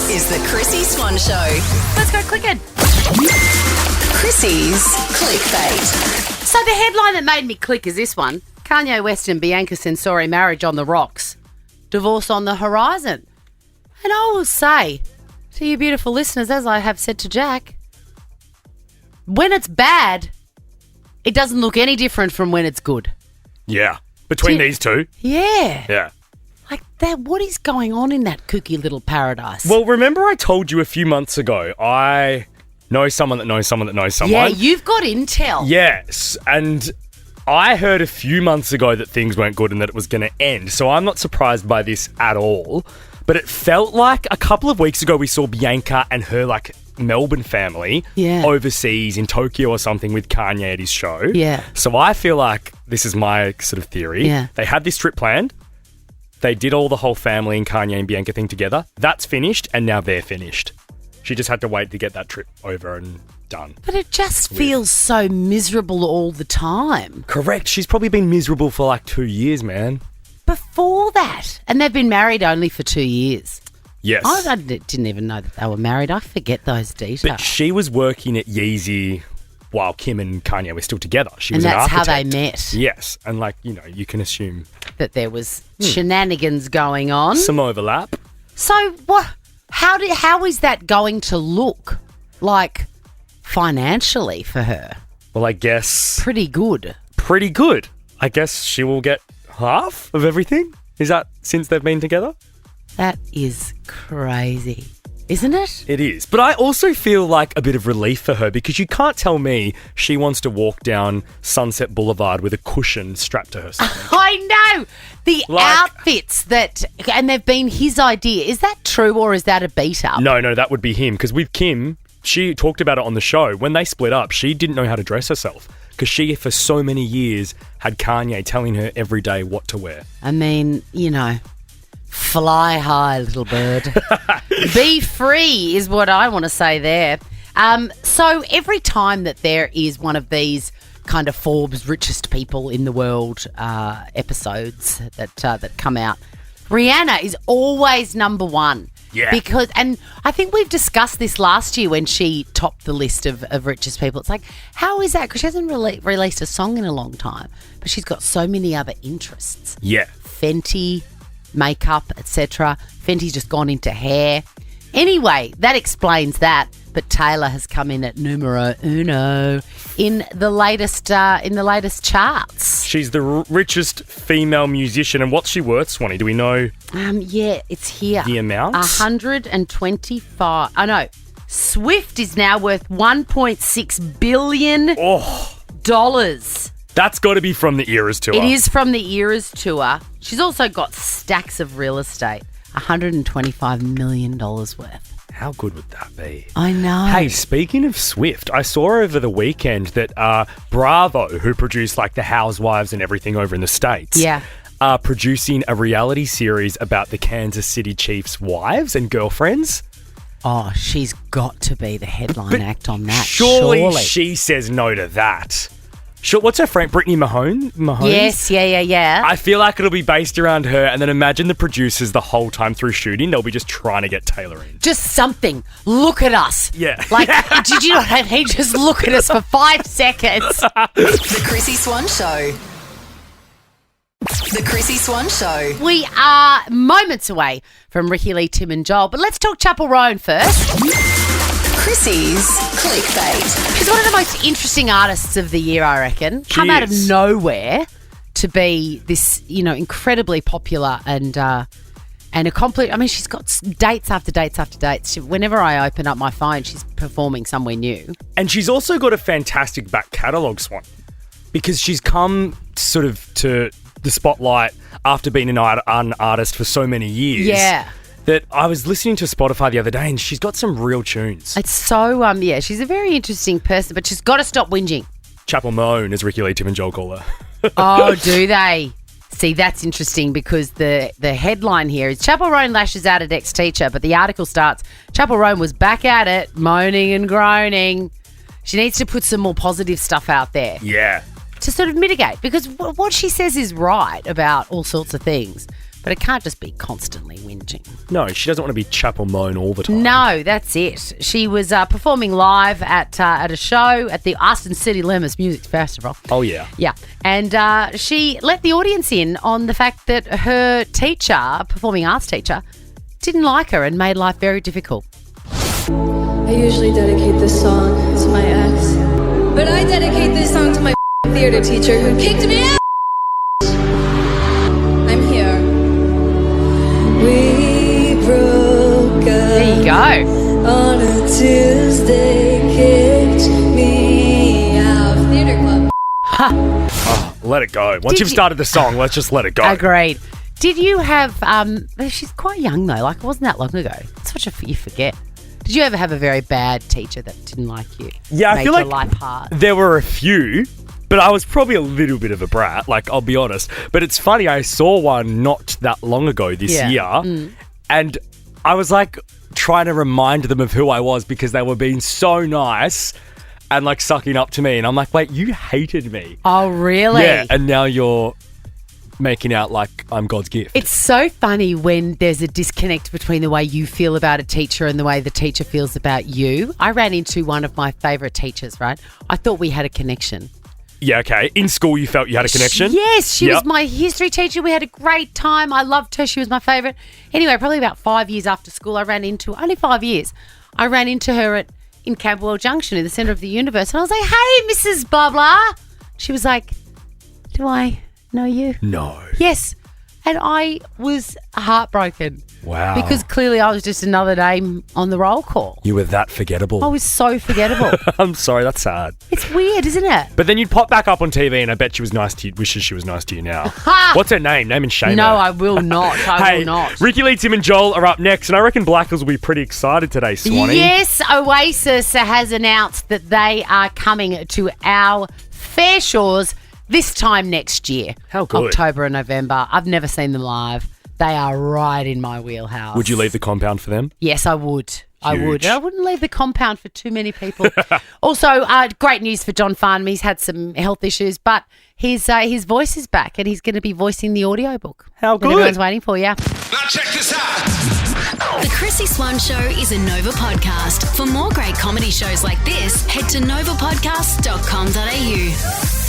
This is the Chrissy Swan Show. Let's go clicking. Chrissy's Clickbait. So the headline that made me click is this one. Kanye West and Bianca Censori marriage on the rocks. Divorce on the horizon. And I will say to you beautiful listeners, as I have said to Jack, when it's bad, it doesn't look any different from when it's good. Yeah. Between these two. Yeah. Yeah. Like that, what is going on in that kooky little paradise? Well, remember I told you a few months ago, I know someone that knows someone that knows someone. Yeah, you've got intel. Yes, and I heard a few months ago that things weren't good and that it was going to end, so I'm not surprised by this at all. But it felt like a couple of weeks ago we saw Bianca and her, Melbourne family overseas in Tokyo or something with Kanye at his show. Yeah. So I feel like, this is my sort of theory, they had this trip planned, they did all the whole family and Kanye and Bianca thing together, that's finished, and now they're finished. She just had to wait to get that trip over and done. But it just feels so miserable all the time. Correct. She's probably been miserable for 2 years, man. Before that. And they've been married only for 2 years. Yes. I didn't even know that they were married. I forget those details. But she was working at Yeezy while Kim and Kanye were still together. She was an architect. how they met. Yes. And you can assume that there was shenanigans going on. some overlap. So what? How is that going to look financially for her? Well, I guess Pretty good. pretty good. I guess she will get half of everything. Is that since they've been together? That is crazy, isn't it? It is. But I also feel like a bit of relief for her because you can't tell me she wants to walk down Sunset Boulevard with a cushion strapped to her stomach. I know. The outfits and they've been his idea. Is that true or is that a beat up? No, that would be him. Because with Kim, she talked about it on the show. When they split up, she didn't know how to dress herself because she, for so many years, had Kanye telling her every day what to wear. I mean, fly high, little bird. Be free is what I want to say there. So every time that there is one of these kind of Forbes richest people in the world episodes that come out, Rihanna is always number one. Yeah. And I think we've discussed this last year when she topped the list of richest people. It's like, how is that? Because she hasn't released a song in a long time, but she's got so many other interests. Yeah. Fenty, makeup, etc. Fenty's just gone into hair. Anyway, that explains that. But Taylor has come in at numero uno in the latest charts. She's the richest female musician. And what's she worth, Swanee? Do we know? Yeah, it's here. The amount? 125. I know. Swift is now worth $1.6 billion. That's got to be from the Eras tour. It is from the Eras tour. She's also got stacks of real estate. $125 million worth. How good would that be? I know. Hey, speaking of Swift, I saw over the weekend that Bravo, who produced the Housewives and everything over in the States, are producing a reality series about the Kansas City Chiefs' wives and girlfriends. Oh, she's got to be the headline act on that. Surely she says no to that. Sure, what's her friend? Brittany Mahone? Yes, yeah. I feel like it'll be based around her, and then imagine the producers the whole time through shooting, they'll be just trying to get Taylor in. Just something. Look at us. Yeah. Did you not have him just look at us for 5 seconds? The Chrissy Swan Show. The Chrissy Swan Show. We are moments away from Ricky Lee, Tim and Joel, but let's talk Chapel Roan first. Chrissy's Clickbait. She's one of the most interesting artists of the year, I reckon. Come out of nowhere to be this, incredibly popular and accomplished. I mean, she's got dates after dates after dates. Whenever I open up my phone, she's performing somewhere new. And she's also got a fantastic back catalogue, Swan, because she's come sort of to the spotlight after being an artist for so many years. Yeah. That I was listening to Spotify the other day and she's got some real tunes. It's so, she's a very interesting person, but she's got to stop whinging. Chapel Moan, as Ricky Lee, Tim and Joel call her. Oh, do they? See, that's interesting because the headline here is Chapel Roan lashes out at ex-teacher, but the article starts, Chapel Roan was back at it, moaning and groaning. She needs to put some more positive stuff out there. Yeah. To sort of mitigate, because what she says is right about all sorts of things. But it can't just be constantly whinging. No, she doesn't want to be Chapel Moan all the time. No, that's it. She was performing live at a show at the Austin City Limits Music Festival. Oh, yeah. Yeah. And she let the audience in on the fact that her teacher, performing arts teacher, didn't like her and made life very difficult. I usually dedicate this song to my ex, but I dedicate this song to my theater teacher who kicked me out. I'm here. We broke up. There you go. On a Tuesday, kicked me out. Theater club. Let it go. Once you've started the song, let's just let it go. Agreed. Did you have, she's quite young though, like it wasn't that long ago. It's such a, you forget. Did you ever have a very bad teacher that didn't like you? Yeah, I feel your like life hard? there were a few, but I was probably a little bit of a brat, like, I'll be honest. But it's funny, I saw one not that long ago this year, and I was like trying to remind them of who I was because they were being so nice and like sucking up to me. And I'm like, wait, you hated me. Oh, really? Yeah, and now you're making out like I'm God's gift. It's so funny when there's a disconnect between the way you feel about a teacher and the way the teacher feels about you. I ran into one of my favourite teachers, right? I thought we had a connection. Yeah, okay. In school, you felt you had a connection? Yes, she was my history teacher. We had a great time. I loved her. She was my favourite. Anyway, probably about 5 years after school, only 5 years, I ran into her in Camberwell Junction in the centre of the universe. And I was like, hey, Mrs. Blah, blah. She was like, do I know you? No. Yes. And I was heartbroken. Wow. Because clearly I was just another name on the roll call. You were that forgettable. I was so forgettable. I'm sorry, that's sad. It's weird, isn't it? But then you'd pop back up on TV and I bet she was nice to you, wishes she was nice to you now. What's her name? Name and shame No, her. I will not. I will not. Ricky Lee, Tim and Joel are up next, and I reckon Blackers will be pretty excited today, Swanee. Yes, Oasis has announced that they are coming to our fair shores this time next year. How good. October and November. I've never seen them live. They are right in my wheelhouse. Would you leave the compound for them? Yes, I would. I would. Huge. And I wouldn't leave the compound for too many people. Also, great news for John Farnham. He's had some health issues, but his voice is back and he's going to be voicing the audiobook. How good. That everyone's waiting for, yeah. Now check this out. The Chrissy Swan Show is a Nova podcast. For more great comedy shows like this, head to novapodcast.com.au.